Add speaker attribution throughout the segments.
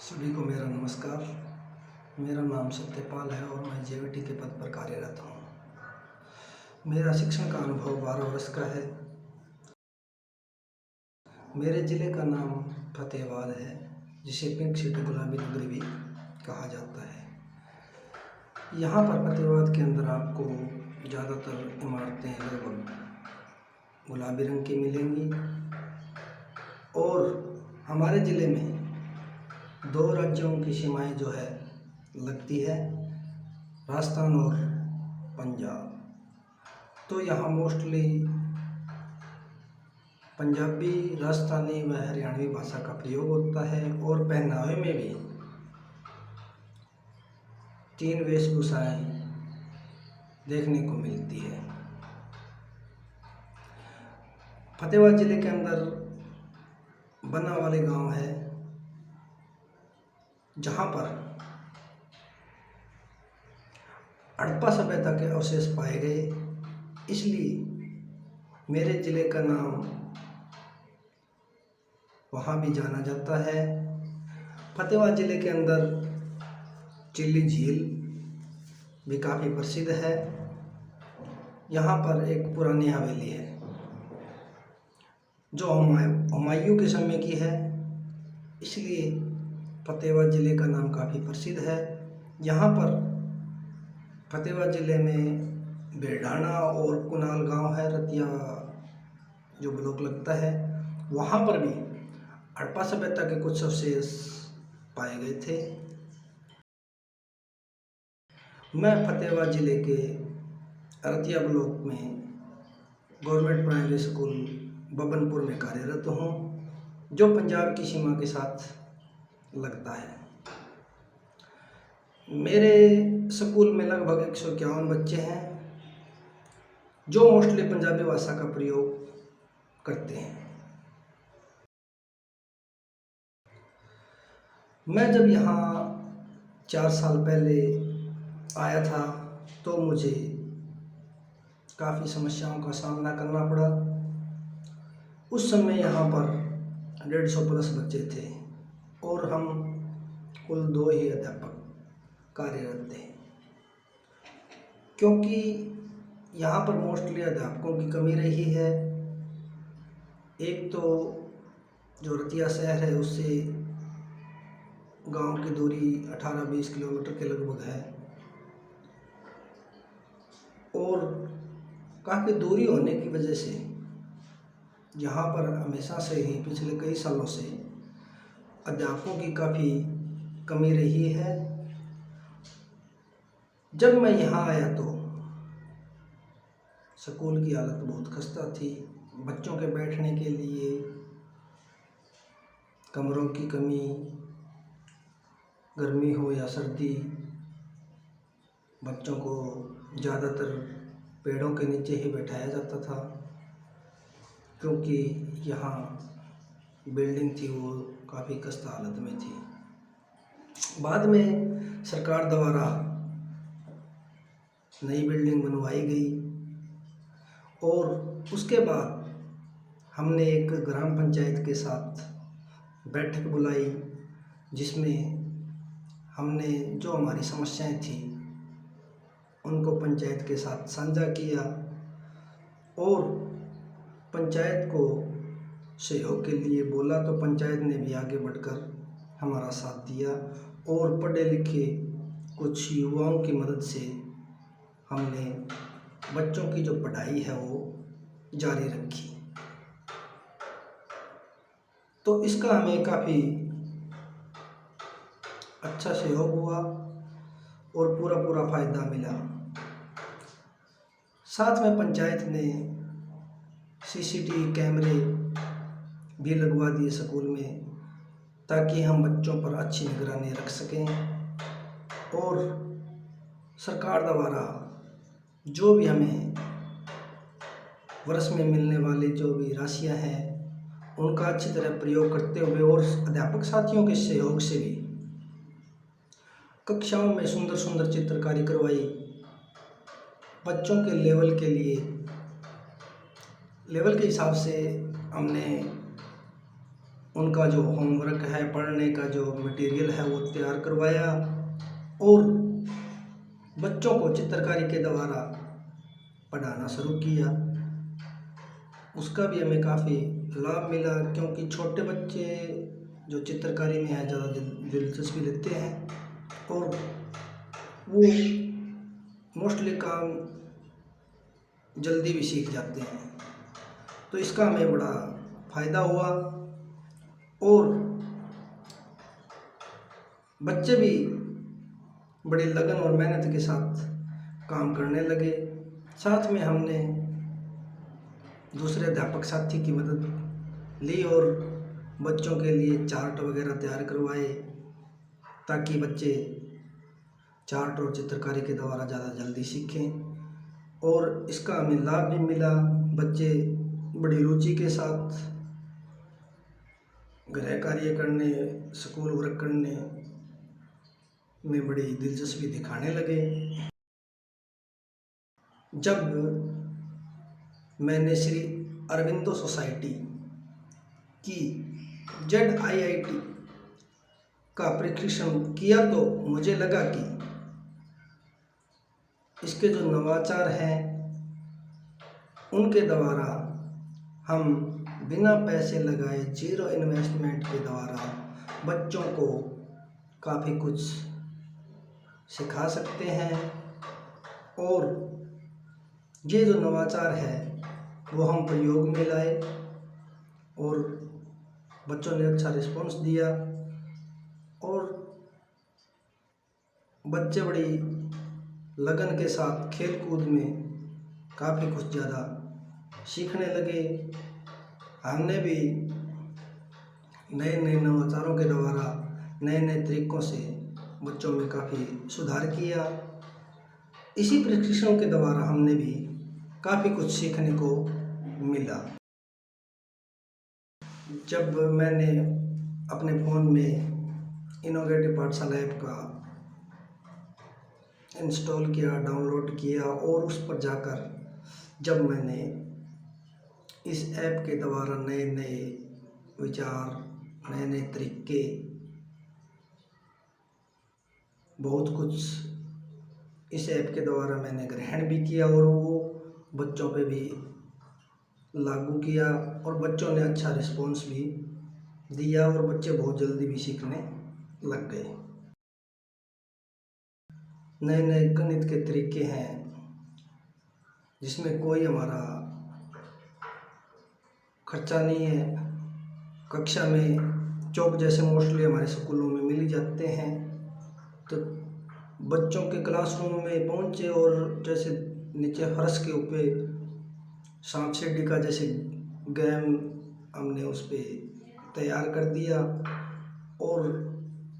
Speaker 1: सभी को मेरा नमस्कार। मेरा नाम सत्यपाल है और मैं जेवीटी के पद पर कार्यरत हूँ। मेरा शिक्षण का अनुभव 12 वर्ष का है। मेरे ज़िले का नाम फतेहाबाद है, जिसे पिंक सिटी गुलाबी नगरी भी कहा जाता है। यहाँ पर फतेहाबाद के अंदर आपको ज़्यादातर इमारतें लगभग गुलाबी रंग की मिलेंगी और हमारे ज़िले में 2 राज्यों की सीमाएं जो है लगती है, राजस्थान और पंजाब। तो यहाँ मोस्टली पंजाबी, राजस्थानी व हरियाणवी भाषा का प्रयोग होता है और पहनावे में भी 3 वेशभूषाएं देखने को मिलती है। फतेहाबाद जिले के अंदर बना वाले गांव है, जहां पर हड़प्पा सभ्यता के अवशेष पाए गए, इसलिए मेरे ज़िले का नाम वहाँ भी जाना जाता है। फतेहाबाद ज़िले के अंदर चिल्ली झील भी काफ़ी प्रसिद्ध है। यहाँ पर एक पुरानी हवेली है जो हुमायूं के समय की है, इसलिए फतेहाबाद ज़िले का नाम काफ़ी प्रसिद्ध है। यहाँ पर फतेहाबाद ज़िले में बेलढाणा और कुनाल गांव है, रतिया जो ब्लॉक लगता है, वहाँ पर भी हड़प्पा सभ्यता के कुछ अवशेष पाए गए थे। मैं फतेहाबाद ज़िले के रतिया ब्लॉक में गवर्नमेंट प्राइमरी स्कूल बबनपुर में कार्यरत हूँ, जो पंजाब की सीमा के साथ लगता है। मेरे स्कूल में लगभग 151 बच्चे हैं, जो मोस्टली पंजाबी भाषा का प्रयोग करते हैं। मैं जब यहाँ 4 साल पहले आया था तो मुझे काफ़ी समस्याओं का सामना करना पड़ा। उस समय यहाँ पर 150 प्लस बच्चे थे और हम कुल 2 ही अध्यापक कार्यरत थे, क्योंकि यहाँ पर मोस्टली अध्यापकों की कमी रही है। एक तो जो रतिया शहर है उससे गांव की दूरी 18-20 किलोमीटर के लगभग है और काफ़ी दूरी होने की वजह से यहाँ पर हमेशा से ही पिछले कई सालों से अध्यापकों की काफ़ी कमी रही है। जब मैं यहाँ आया तो स्कूल की हालत बहुत खस्ता थी। बच्चों के बैठने के लिए कमरों की कमी, गर्मी हो या सर्दी, बच्चों को ज़्यादातर पेड़ों के नीचे ही बैठाया जाता था, क्योंकि यहाँ बिल्डिंग थी वो काफ़ी खस्ता हालत में थी। बाद में सरकार द्वारा नई बिल्डिंग बनवाई गई और उसके बाद हमने एक ग्राम पंचायत के साथ बैठक बुलाई, जिसमें हमने जो हमारी समस्याएं थी उनको पंचायत के साथ साझा किया और पंचायत को सहयोग के लिए बोला, तो पंचायत ने भी आगे बढ़कर हमारा साथ दिया और पढ़े लिखे कुछ युवाओं की मदद से हमने बच्चों की जो पढ़ाई है वो जारी रखी। तो इसका हमें काफ़ी अच्छा सहयोग हुआ और पूरा फ़ायदा मिला। साथ में पंचायत ने सीसीटीवी कैमरे भी लगवा दिए स्कूल में, ताकि हम बच्चों पर अच्छी निगरानी रख सकें और सरकार द्वारा जो भी हमें वर्ष में मिलने वाली जो भी राशियां हैं उनका अच्छी तरह प्रयोग करते हुए और अध्यापक साथियों के सहयोग से भी कक्षाओं में सुंदर सुंदर चित्रकारी करवाई। बच्चों के लेवल के हिसाब से हमने उनका जो होमवर्क है, पढ़ने का जो मटेरियल है वो तैयार करवाया और बच्चों को चित्रकारी के द्वारा पढ़ाना शुरू किया। उसका भी हमें काफ़ी लाभ मिला, क्योंकि छोटे बच्चे जो चित्रकारी में है ज़्यादा दिलचस्पी लेते हैं और वो मोस्टली काम जल्दी भी सीख जाते हैं। तो इसका हमें बड़ा फ़ायदा हुआ और बच्चे भी बड़ी लगन और मेहनत के साथ काम करने लगे। साथ में हमने दूसरे अध्यापक साथी की मदद ली और बच्चों के लिए चार्ट वगैरह तैयार करवाए, ताकि बच्चे चार्ट और चित्रकारी के द्वारा ज़्यादा जल्दी सीखें। और इसका हमें लाभ भी मिला। बच्चे बड़ी रुचि के साथ गृह कार्य करने, स्कूल वर्क करने में बड़ी दिलचस्पी दिखाने लगे। जब मैंने श्री अरविंदो सोसाइटी की ZIIT का प्रशिक्षण किया तो मुझे लगा कि इसके जो नवाचार हैं उनके द्वारा हम बिना पैसे लगाए जीरो इन्वेस्टमेंट के द्वारा बच्चों को काफ़ी कुछ सिखा सकते हैं। और ये जो नवाचार है वो हम प्रयोग में लाए और बच्चों ने अच्छा रिस्पॉन्स दिया और बच्चे बड़ी लगन के साथ खेल कूद में काफ़ी कुछ ज़्यादा सीखने लगे। हमने भी नए नए नवाचारों के द्वारा नए नए तरीक़ों से बच्चों में काफ़ी सुधार किया। इसी प्रशिक्षण के द्वारा हमने भी काफ़ी कुछ सीखने को मिला। जब मैंने अपने फ़ोन में इनोवेटिव पाठशाला ऐप का इंस्टॉल किया, डाउनलोड किया और उस पर जाकर जब मैंने इस ऐप के द्वारा नए नए विचार, नए नए तरीके, बहुत कुछ इस ऐप के द्वारा मैंने ग्रहण भी किया और वो बच्चों पे भी लागू किया और बच्चों ने अच्छा रिस्पॉन्स भी दिया और बच्चे बहुत जल्दी भी सीखने लग गए। नए नए गणित के तरीके हैं जिसमें कोई हमारा खर्चा नहीं है। कक्षा में चौक जैसे मोस्टली हमारे स्कूलों में मिल ही जाते हैं, तो बच्चों के क्लासरूम में पहुँचे और जैसे नीचे फर्श के ऊपर सांप सीढ़ी का जैसे गेम हमने उस पर तैयार कर दिया और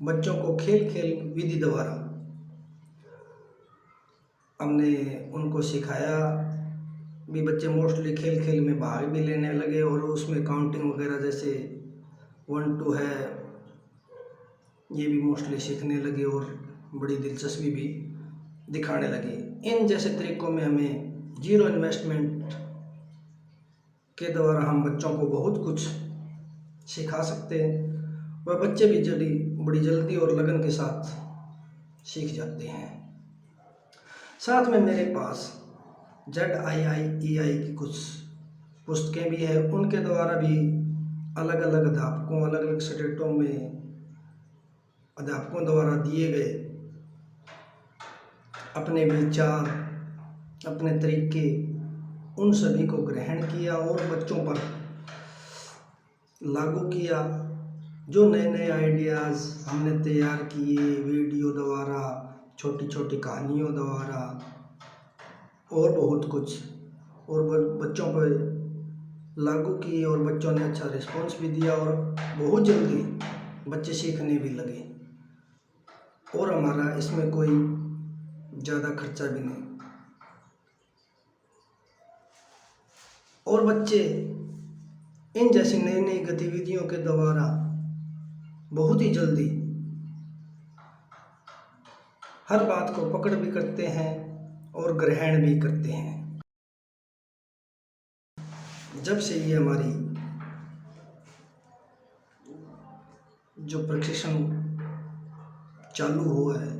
Speaker 1: बच्चों को खेल खेल विधि द्वारा हमने उनको सिखाया भी। बच्चे मोस्टली खेल खेल में भाग भी लेने लगे और उसमें काउंटिंग वगैरह जैसे 1 2 है ये भी मोस्टली सीखने लगे और बड़ी दिलचस्पी भी दिखाने लगे। इन जैसे तरीक़ों में हमें जीरो इन्वेस्टमेंट के द्वारा हम बच्चों को बहुत कुछ सिखा सकते हैं। वह बच्चे भी बड़ी जल्दी और लगन के साथ सीख जाते हैं। साथ में मेरे पास ZIIEI की कुछ पुस्तकें भी हैं, उनके द्वारा भी अलग अलग अध्यापकों, अलग अलग स्टेटों में अध्यापकों द्वारा दिए गए अपने विचार, अपने तरीके, उन सभी को ग्रहण किया और बच्चों पर लागू किया। जो नए नए आइडियाज़ हमने तैयार किए वीडियो द्वारा, छोटी छोटी कहानियों द्वारा और बहुत कुछ, और बच्चों पर लागू किए और बच्चों ने अच्छा रिस्पॉन्स भी दिया और बहुत जल्दी बच्चे सीखने भी लगे और हमारा इसमें कोई ज़्यादा खर्चा भी नहीं। और बच्चे इन जैसी नई नई गतिविधियों के द्वारा बहुत ही जल्दी हर बात को पकड़ भी करते हैं और ग्रहण भी करते हैं। जब से ये हमारी जो प्रशिक्षण चालू हुआ है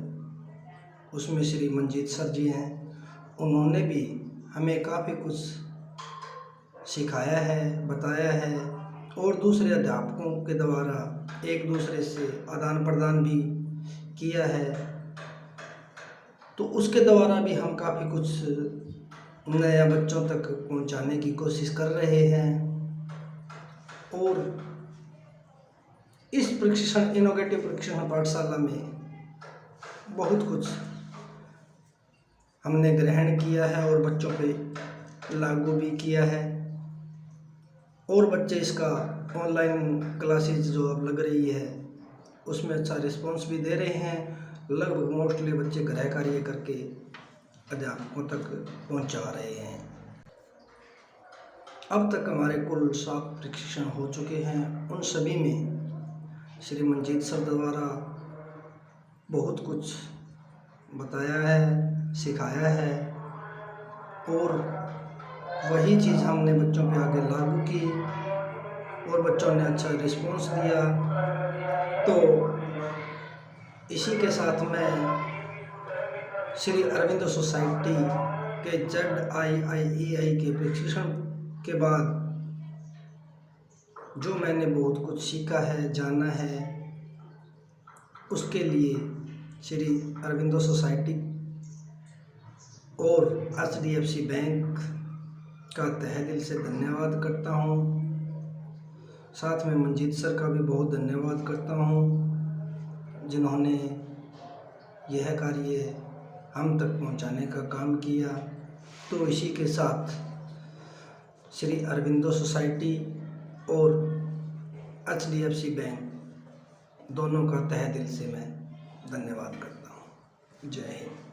Speaker 1: उसमें श्री मंजीत सर जी हैं। उन्होंने भी हमें काफ़ी कुछ सिखाया है, बताया है और दूसरे अध्यापकों के द्वारा एक दूसरे से आदान प्रदान भी किया है। तो उसके द्वारा भी हम काफ़ी कुछ नया बच्चों तक पहुंचाने की कोशिश कर रहे हैं। और इस प्रशिक्षण इनोवेटिव प्रशिक्षण पाठशाला में बहुत कुछ हमने ग्रहण किया है और बच्चों पे लागू भी किया है। और बच्चे इसका ऑनलाइन क्लासेस जो अब लग रही है उसमें अच्छा रिस्पांस भी दे रहे हैं। लगभग मोस्टली बच्चे गृह कार्य करके अध्यापकों तक पहुंचा रहे हैं। अब तक हमारे कुल 7 प्रशिक्षण हो चुके हैं। उन सभी में श्री मंजीत सर द्वारा बहुत कुछ बताया है, सिखाया है और वही चीज़ हमने बच्चों पे आगे लागू की और बच्चों ने अच्छा रिस्पांस दिया। तो इसी के साथ मैं श्री अरविंदो सोसाइटी के ZIIEI के प्रशिक्षण के बाद जो मैंने बहुत कुछ सीखा है, जाना है, उसके लिए श्री अरविंदो सोसाइटी और HDFC बैंक का तहे दिल से धन्यवाद करता हूँ। साथ में मंजीत सर का भी बहुत धन्यवाद करता हूँ जिन्होंने यह कार्य हम तक पहुँचाने का काम किया। तो इसी के साथ श्री अरविंदो सोसाइटी और HDFC बैंक दोनों का तहे दिल से मैं धन्यवाद करता हूँ। जय हिंद।